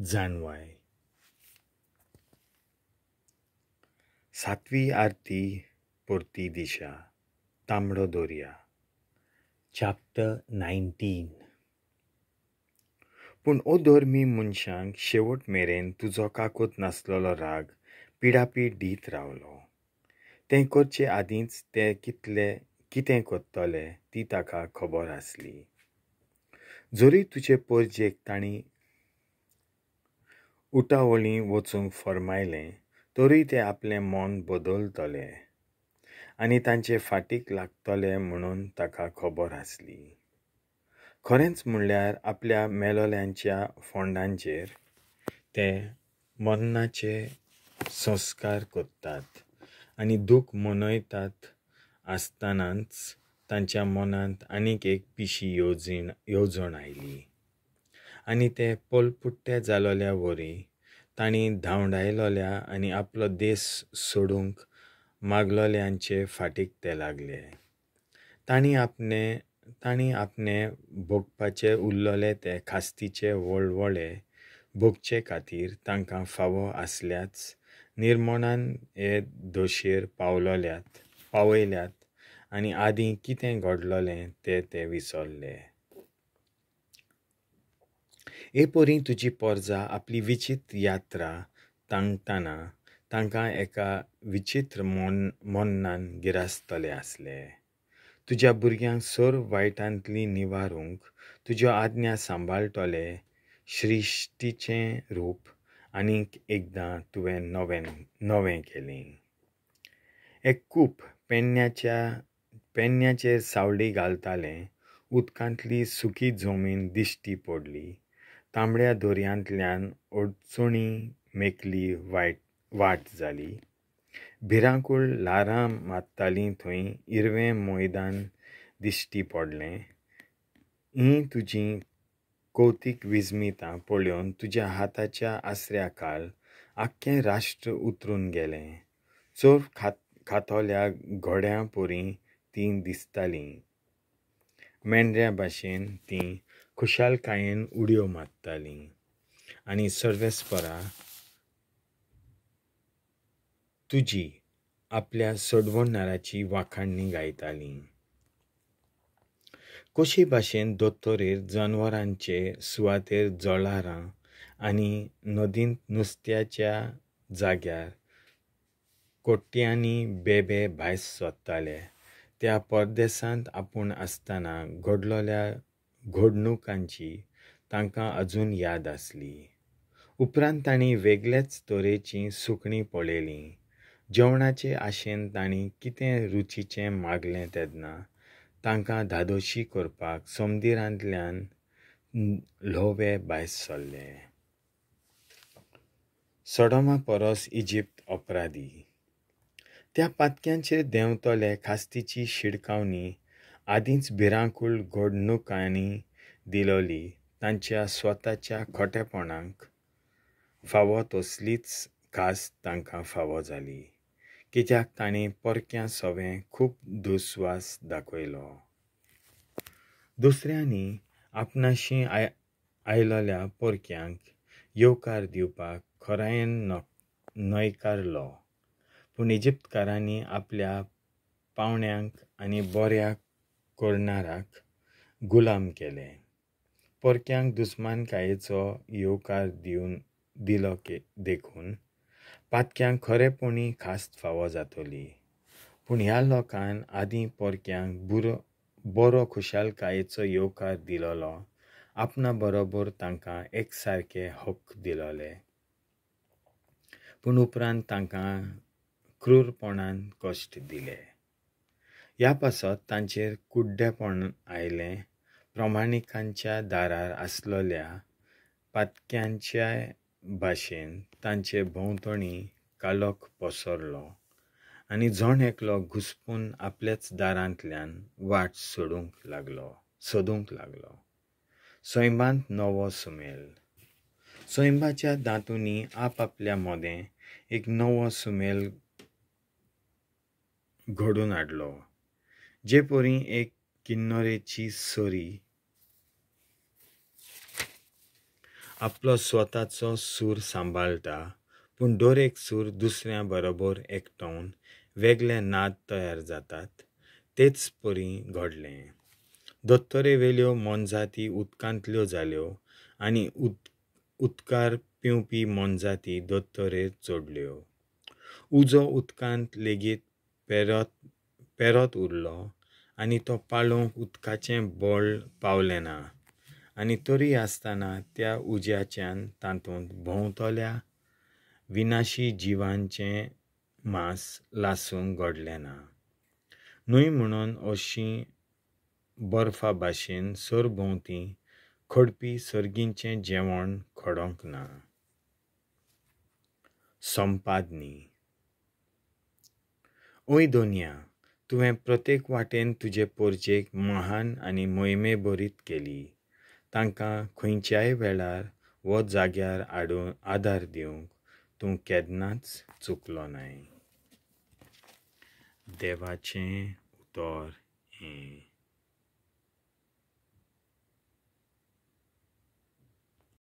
जाणवाय. सातवी आरती पुरती दिशा तांबडो दोर्या. चॅप्टर 19. पूण ओ धर्मी मनशांक शेवट मेरेन तुजो काकूत नासलेलो राग पिडापीड दीत रावलो. तें करचे आदींच ते कितें कोत्तले ती ताका खबर आसली. जोरी तुजे परजेक तांणी उटावळी वचूंक फर्मायलें तरी ते आपलें मन बदलतले आनी तांचे फाटीक लागतले म्हणून ताका खबर आसली. खरेंच म्हणल्यार आपल्या मेलोल्यांच्या फोंडांचेर ते मरणाचे संस्कार कोत्तात आनी दूख मनयतात आसतनाच तांच्या मनांत आनीक एक पिशी येवजण आयली आनी ते पोलपुट्टे जालोल्या वरी तांणी धांवडायलोल्या आनी आपलो देश सोडूंक मागलोल्यांचे फाटीक ते लागले. तांणी आपणे भोगपाचे उरलोले ते खास्तीचे वळवळे भोगचे खातीर तांकां फावो आसल्याच निर्मणान हे दोशेर पावयल्यात आनी आदीं कितें घडलोलें ते विसरले. एपरी तुजी पोरजा आपली विचित्र यात्रा तांगतना तांकां एका विचित्र मन्नान गिरासतले आसले. तुज्या भुरग्यांक सर वायटांतली निवारूंक तुज्यो आज्ञा सांबाळटले श्रिश्टीचें रूप आनीक एकदां तुवें नवें केलें. एक कूप पेन्याचेर सावळी घालतालें. उदकांतली सुकी जमीन दिश्टी पडली. तांबड्या दोर्यांतल्यान अडचणी मेकली वाट जाली. भिरांकूळ ल्हारां मारतालीं थंय इरवें मैदान दिश्टी पडलें. ही तुजीं कौतीक विजमितां पळोवन तुज्या हाताच्या आसऱ्या खाल आख्खें राष्ट्र उतरून गेलें. चोर खातोल्या घोड्यां परी तीं दिसतालीं. मेंढऱ्या भाशेन तीं खुशालकायेन उडयो मारतालीं आनी सर्वेस्परा तुजी आपल्या सोडवणाराची वाखाणणी गायतालीं. कशी भाशेन दोतोरेर जानवरांचे सुवातेर जळारां आनी नदींत नुस्त्याच्या जाग्यार कोट्यांनी बेबे भायर सोदताले त्या परदेसांत आपूण आसतना घडलोल्या घडणुकांची तांकां अजून याद आसली. उपरांत तांणी वेगळेच तरेचीं सुकणीं पळयलीं. जेवणाचे आशेन तांणी कितें रुचीचें मागलें तेन्ना तांकां धादोशी करपाक समुद्रांतल्यान ल्हवे भायर सरले. सोडोमा परस इजिप्त अपराधी. त्या पातक्यांचेर देंवतले खास्तीची शिडकावणी आदींच भिरांकूळ घडणुकांनी दिलोली तांच्या स्वताच्या खोटेपणाक फावो तसलीच खास तांकां फावो जाली. कित्याक तांणी परक्या सवें खूब दुस्वास दाखयलो. दुसऱ्यांनी आपणाशी आयलोल्या परक्यांक येवकार दिवपाक खरायेन न्हयकारलो. पूण इजिप्तकारांनी आपल्या पावण्यांक आनी बऱ्या करणाराक गुलाम केले. परक्यांक दुस्मानकायेचो येवकार दिलो देखून पातक्यांक खरेपणी खास्त फावो जातली. पूण ह्या लोकांन आदीं परक्यांक बरो खुशालकायेचो येवकार दिलोलो आपणा बरोबर तांकां एकसारके हक्क दिलोले. पूण उपरांत तांकां क्रूरपणान कश्ट दिले. ह्या पासत तांचेर कुड्डेपण आयलें. प्रमाणिकांच्या दारार आसलोल्या पातक्यांच्या भाशेन तांचे भोंवतणी कालोख पसरलो आनी जण एकलो घुस्पून आपल्याच दारांतल्यान वाट सोदूंक लागलो. सैमांत नवो सुमेल. सैमाच्या दांतुनी आपल्या मोदें एक नवो सुमेल घडून हाडलो. जे परी एक किन्नरेची सरी आपलो स्वताचो सूर सांबाळटा, पूण दर एक सूर दुसऱ्या बरोबर एकठावन वेगळे नाद तयार जातात. तेच परी घडलें. दोत्तोरे वेल्यो मोनजाती उदकांतल्यो जाल्यो आनी उदकार पिवपी मोनजाती दोत्तोरेर चोडल्यो. उजो उदकांत लेगीत पेरोत उरलो आनी तो पाळोवंक उदकाचें बळ पावलें ना. आनी तरी आसतना त्या उज्याच्यान तातूंत भोंवतल्या विनाशी जिवांचें मांस लासूंक घडलें ना. न्हय म्हणून अशीं बर्फा भाशेन सरभोंवती खडपी सर्गींचें जेवण खडोंक ना. संपादनी. ओय दोनया, तुवें प्रत्येक वाटेन तुजे पोरचेक महान आनी मोहिमे भरीत केली. तांकां खंयच्याय वेळार वो जाग्यार आदार दिवंक तूं केन्नाच चुकलो नाय. देवाचें उतर हें.